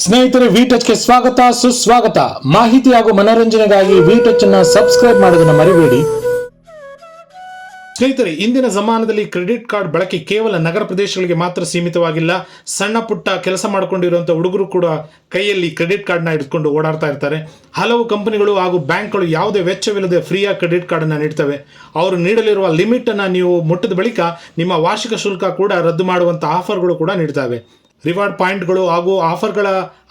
ಸ್ನೇಹಿತರೆ, ವಿ ಟಚ್ಗೆ ಸ್ವಾಗತ ಸುಸ್ವಾಗತ. ಮಾಹಿತಿ ಹಾಗೂ ಮನೋರಂಜನೆಗಾಗಿ ವಿ ಟಚ್ ಅನ್ನು ಸಬ್ಸ್ಕ್ರೈಬ್ ಮಾಡೋದನ್ನ ಮರಿಬೇಡಿ. ಸ್ನೇಹಿತರೆ, ಇಂದಿನ ಜಮಾನದಲ್ಲಿ ಕ್ರೆಡಿಟ್ ಕಾರ್ಡ್ ಬಳಕೆ ಕೇವಲ ನಗರ ಪ್ರದೇಶಗಳಿಗೆ ಮಾತ್ರ ಸೀಮಿತವಾಗಿಲ್ಲ. ಸಣ್ಣ ಪುಟ್ಟ ಕೆಲಸ ಮಾಡಿಕೊಂಡಿರುವಂತಹ ಹುಡುಗರು ಕೂಡ ಕೈಯಲ್ಲಿ ಕ್ರೆಡಿಟ್ ಕಾರ್ಡ್ನ ಹಿಡಿದುಕೊಂಡು ಓಡಾಡ್ತಾ ಇರ್ತಾರೆ. ಹಲವು ಕಂಪನಿಗಳು ಹಾಗೂ ಬ್ಯಾಂಕ್ಗಳು ಯಾವುದೇ ವೆಚ್ಚವಿಲ್ಲದೆ ಫ್ರೀಯಾಗಿ ಕ್ರೆಡಿಟ್ ಕಾರ್ಡನ್ನು ನೀಡ್ತವೆ. ಅವರು ನೀಡಲಿರುವ ಲಿಮಿಟ್ ಅನ್ನು ನೀವು ಮುಟ್ಟಿದ ಬಳಿಕ ನಿಮ್ಮ ವಾರ್ಷಿಕ ಶುಲ್ಕ ಕೂಡ ರದ್ದು ಮಾಡುವಂಥ ಆಫರ್ಗಳು ಕೂಡ ನೀಡ್ತವೆ. ರಿವಾರ್ಡ್ ಪಾಯಿಂಟ್ಗಳು ಹಾಗೂ ಆಫರ್ಗಳ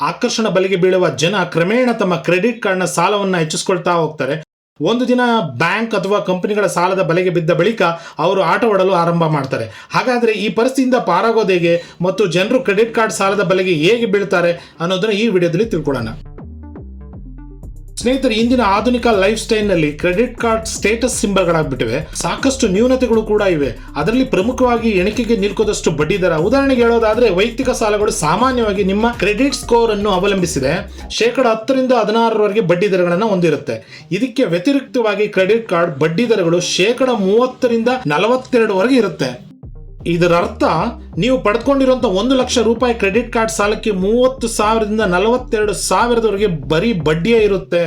ಆಕರ್ಷಣ ಬಲೆಗೆ ಬೀಳುವ ಜನ ಕ್ರಮೇಣ ತಮ್ಮ ಕ್ರೆಡಿಟ್ ಕಾರ್ಡ್ನ ಸಾಲವನ್ನು ಹೆಚ್ಚಿಸ್ಕೊಳ್ತಾ ಹೋಗ್ತಾರೆ. ಒಂದು ದಿನ ಬ್ಯಾಂಕ್ ಅಥವಾ ಕಂಪನಿಗಳ ಸಾಲದ ಬಲೆಗೆ ಬಿದ್ದ ಬಳಿಕ ಅವರು ಆಟವಾಡಲು ಆರಂಭ ಮಾಡ್ತಾರೆ. ಹಾಗಾದರೆ ಈ ಪರಿಸ್ಥಿತಿಯಿಂದ ಪಾರಾಗೋದು ಹೇಗೆ ಮತ್ತು ಜನರು ಕ್ರೆಡಿಟ್ ಕಾರ್ಡ್ ಸಾಲದ ಬಲೆಗೆ ಹೇಗೆ ಬೀಳ್ತಾರೆ ಅನ್ನೋದನ್ನ ಈ ವಿಡಿಯೋದಲ್ಲಿ ತಿಳ್ಕೊಳ್ಳೋಣ. ಸ್ನೇಹಿತರೆ, ಇಂದಿನ ಆಧುನಿಕ ಲೈಫ್ ಸ್ಟೈಲ್ನಲ್ಲಿ ಕ್ರೆಡಿಟ್ ಕಾರ್ಡ್ ಸ್ಟೇಟಸ್ ಸಿಂಬಲ್ಗಳಾಗ್ಬಿಟ್ಟಿವೆ. ಸಾಕಷ್ಟು ನ್ಯೂನತೆಗಳು ಕೂಡ ಇವೆ. ಅದರಲ್ಲಿ ಪ್ರಮುಖವಾಗಿ ಎಣಿಕೆಗೆ ನಿಲ್ಕೋದಷ್ಟು ಬಡ್ಡಿ ದರ. ಉದಾಹರಣೆಗೆ ಹೇಳೋದಾದ್ರೆ, ವೈಯಕ್ತಿಕ ಸಾಲಗಳು ಸಾಮಾನ್ಯವಾಗಿ ನಿಮ್ಮ ಕ್ರೆಡಿಟ್ ಸ್ಕೋರ್ ಅನ್ನು ಅವಲಂಬಿಸಿದೆ. 10% 16% ಬಡ್ಡಿ ದರಗಳನ್ನು ಹೊಂದಿರುತ್ತೆ. ಇದಕ್ಕೆ ವ್ಯತಿರಿಕ್ತವಾಗಿ ಕ್ರೆಡಿಟ್ ಕಾರ್ಡ್ ಬಡ್ಡಿ ದರಗಳು 30% 42% ಇರುತ್ತೆ. ಇದರ ಅರ್ಥ, ನೀವು ಪಡೆದುಕೊಂಡಿರುವಂಥ 1 ಲಕ್ಷ ರೂಪಾಯಿ ಕ್ರೆಡಿಟ್ ಕಾರ್ಡ್ ಸಾಲಕ್ಕೆ 30,000 42,000 ಬರೀ ಬಡ್ಡಿಯೇ ಇರುತ್ತೆ.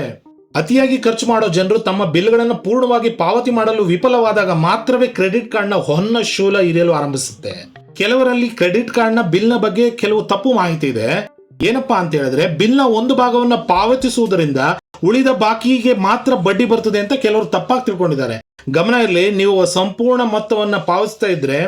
ಅತಿಯಾಗಿ ಖರ್ಚು ಮಾಡೋ ಜನರು ತಮ್ಮ ಬಿಲ್ಗಳನ್ನು ಪೂರ್ಣವಾಗಿ ಪಾವತಿ ಮಾಡಲು ವಿಫಲವಾದಾಗ ಮಾತ್ರವೇ ಕ್ರೆಡಿಟ್ ಕಾರ್ಡ್ನ ಹೊನ್ನ ಶೂಲ ಇರಿಯಲು ಆರಂಭಿಸುತ್ತೆ. ಕೆಲವರಲ್ಲಿ ಕ್ರೆಡಿಟ್ ಕಾರ್ಡ್ನ ಬಿಲ್ನ ಬಗ್ಗೆ ಕೆಲವು ತಪ್ಪು ಮಾಹಿತಿ ಇದೆ. ಏನಪ್ಪಾ ಅಂತ ಹೇಳಿದ್ರೆ, ಬಿಲ್ನ ಒಂದು ಭಾಗವನ್ನು ಪಾವತಿಸುವುದರಿಂದ ಉಳಿದ ಬಾಕಿಗೆ ಮಾತ್ರ ಬಡ್ಡಿ ಬರ್ತದೆ ಅಂತ ಕೆಲವರು ತಪ್ಪಾಗಿ ತಿಳ್ಕೊಂಡಿದ್ದಾರೆ. ಗಮನ ಇರಲಿ, ನೀವು ಸಂಪೂರ್ಣ ಮೊತ್ತವನ್ನು ಪಾವತಿಸ್ತಾ ಇದ್ರೆ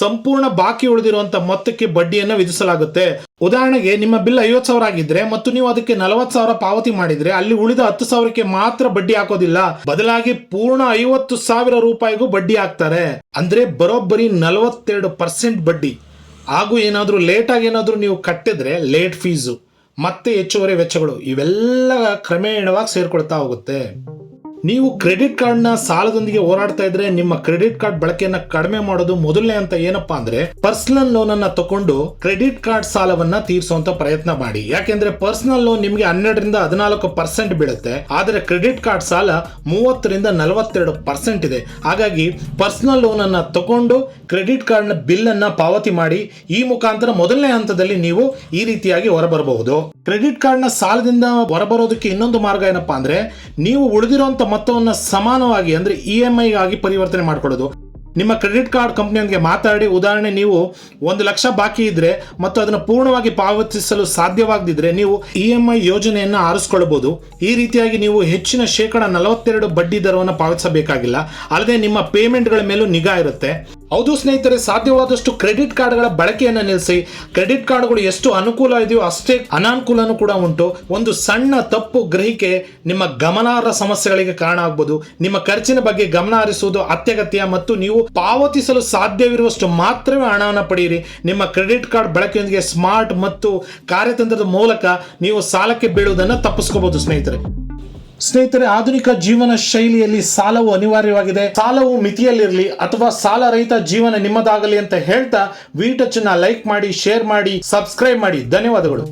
ಸಂಪೂರ್ಣ ಬಾಕಿ ಉಳಿದಿರುವಂತ ಮೊತ್ತಕ್ಕೆ ಬಡ್ಡಿಯನ್ನು ವಿಧಿಸಲಾಗುತ್ತೆ. ಉದಾಹರಣೆಗೆ, ನಿಮ್ಮ ಬಿಲ್ 50,000 ಆಗಿದ್ರೆ ಮತ್ತು ನೀವು ಅದಕ್ಕೆ 40,000 ಪಾವತಿ ಮಾಡಿದ್ರೆ ಅಲ್ಲಿ ಉಳಿದ 10,000ಕ್ಕೆ ಮಾತ್ರ ಬಡ್ಡಿ ಹಾಕೋದಿಲ್ಲ, ಬದಲಾಗಿ ಪೂರ್ಣ 50,000 ರೂಪಾಯಿಗೂ ಬಡ್ಡಿ ಹಾಕ್ತಾರೆ. ಅಂದ್ರೆ ಬರೋಬ್ಬರಿ 42% ಬಡ್ಡಿ. ಹಾಗೂ ಏನಾದ್ರೂ ಲೇಟ್ ಆಗಿ ಏನಾದ್ರೂ ನೀವು ಕಟ್ಟಿದ್ರೆ ಲೇಟ್ ಫೀಸು ಮತ್ತೆ ಹೆಚ್ಚುವರಿ ವೆಚ್ಚಗಳು ಇವೆಲ್ಲ ಕ್ರಮೇಣವಾಗಿ ಸೇರ್ಕೊಳ್ತಾ ಹೋಗುತ್ತೆ. ನೀವು ಕ್ರೆಡಿಟ್ ಕಾರ್ಡ್ನ ಸಾಲದೊಂದಿಗೆ ಹೋರಾಡ್ತಾ ಇದ್ರೆ ನಿಮ್ಮ ಕ್ರೆಡಿಟ್ ಕಾರ್ಡ್ ಬಳಕೆಯನ್ನ ಕಡಿಮೆ ಮಾಡೋದು ಮೊದಲನೇ ಅಂತ ಏನಪ್ಪಾ ಅಂದ್ರೆ, ಪರ್ಸನಲ್ ಲೋನ್ ಅನ್ನ ತಗೊಂಡು ಕ್ರೆಡಿಟ್ ಕಾರ್ಡ್ ಸಾಲವನ್ನ ತೀರಿಸುವಂತ ಪ್ರಯತ್ನ ಮಾಡಿ. ಯಾಕೆಂದ್ರೆ ಪರ್ಸನಲ್ ಲೋನ್ ನಿಮಗೆ 12% 14% ಬೀಳುತ್ತೆ, ಆದ್ರೆ ಕ್ರೆಡಿಟ್ ಕಾರ್ಡ್ ಸಾಲ 30% 42% ಇದೆ. ಹಾಗಾಗಿ ಪರ್ಸನಲ್ ಲೋನ್ ಅನ್ನ ತಗೊಂಡು ಕ್ರೆಡಿಟ್ ಕಾರ್ಡ್ ನ ಬಿಲ್ ಅನ್ನ ಪಾವತಿ ಮಾಡಿ. ಈ ಮುಖಾಂತರ ಮೊದಲನೇ ಹಂತದಲ್ಲಿ ನೀವು ಈ ರೀತಿಯಾಗಿ ಹೊರಬರಬಹುದು. ಕ್ರೆಡಿಟ್ ಕಾರ್ಡ್ ನ ಸಾಲದಿಂದ ಹೊರಬರೋದಕ್ಕೆ ಇನ್ನೊಂದು ಮಾರ್ಗ ಏನಪ್ಪಾ ಅಂದ್ರೆ, ನೀವು ಉಳಿದಿರುವಂತ ಮೊತ್ತವನ್ನು ಸಮಾನವಾಗಿ ಅಂದ್ರೆ EMI ಆಗಿ ಪರಿವರ್ತನೆ ಮಾಡ್ಕೊಳ್ಳೋದು. ನಿಮ್ಮ ಕ್ರೆಡಿಟ್ ಕಾರ್ಡ್ ಕಂಪನಿಯೊಂದಿಗೆ ಮಾತಾಡಿ, ಉದಾಹರಣೆ ನೀವು 1 ಲಕ್ಷ ಬಾಕಿ ಇದ್ರೆ ಮತ್ತು ಅದನ್ನು ಪೂರ್ಣವಾಗಿ ಪಾವತಿಸಲು ಸಾಧ್ಯವಾಗದಿದ್ರೆ ನೀವು EMI ಯೋಜನೆಯನ್ನು ಆರಿಸಿಕೊಳ್ಳಬಹುದು. ಈ ರೀತಿಯಾಗಿ ನೀವು ಹೆಚ್ಚಿನ 42% ಬಡ್ಡಿ ದರವನ್ನು ಪಾವತಿಸಬೇಕಾಗಿಲ್ಲ. ಅಲ್ಲದೆ ನಿಮ್ಮ ಪೇಮೆಂಟ್ಗಳ ಮೇಲೂ ನಿಗಾ ಇರುತ್ತೆ. ಹೌದು ಸ್ನೇಹಿತರೆ, ಸಾಧ್ಯವಾದಷ್ಟು ಕ್ರೆಡಿಟ್ ಕಾರ್ಡ್ಗಳ ಬಳಕೆಯನ್ನು ನಿಲ್ಲಿಸಿ. ಕ್ರೆಡಿಟ್ ಕಾರ್ಡ್ಗಳು ಎಷ್ಟು ಅನುಕೂಲ ಇದೆಯೋ ಅಷ್ಟೇ ಅನಾನುಕೂಲನೂ ಕೂಡ ಉಂಟು. ಒಂದು ಸಣ್ಣ ತಪ್ಪು ಗ್ರಹಿಕೆ ನಿಮ್ಮ ಗಮನಾರ್ಹ ಸಮಸ್ಯೆಗಳಿಗೆ ಕಾರಣ ಆಗಬಹುದು. ನಿಮ್ಮ ಖರ್ಚಿನ ಬಗ್ಗೆ ಗಮನ ಹರಿಸುವುದು ಅತ್ಯಗತ್ಯ ಮತ್ತು ನೀವು ಪಾವತಿಸಲು ಸಾಧ್ಯವಿರುವಷ್ಟು ಮಾತ್ರವೇ ಹಣವನ್ನು ಪಡೆಯಿರಿ. ನಿಮ್ಮ ಕ್ರೆಡಿಟ್ ಕಾರ್ಡ್ ಬಳಕೆಯೊಂದಿಗೆ ಸ್ಮಾರ್ಟ್ ಮತ್ತು ಕಾರ್ಯತಂತ್ರದ ಮೂಲಕ ನೀವು ಸಾಲಕ್ಕೆ ಬೀಳುವುದನ್ನು ತಪ್ಪಿಸ್ಕೋಬಹುದು. ಸ್ನೇಹಿತರೆ, ಆಧುನಿಕ ಜೀವನ ಶೈಲಿಯಲ್ಲಿ ಸಾಲವು ಅನಿವಾರ್ಯವಾಗಿದೆ. ಸಾಲವು ಮಿತಿಯಲ್ಲಿರಲಿ ಅಥವಾ ಸಾಲ ರಹಿತ ಜೀವನ ನಿಮ್ಮದಾಗಲಿ ಅಂತ ಹೇಳ್ತಾ ವಿ ಟಚ್ ನ ಲೈಕ್ ಮಾಡಿ, ಶೇರ್ ಮಾಡಿ, ಸಬ್ಸ್ಕ್ರೈಬ್ ಮಾಡಿ. ಧನ್ಯವಾದಗಳು.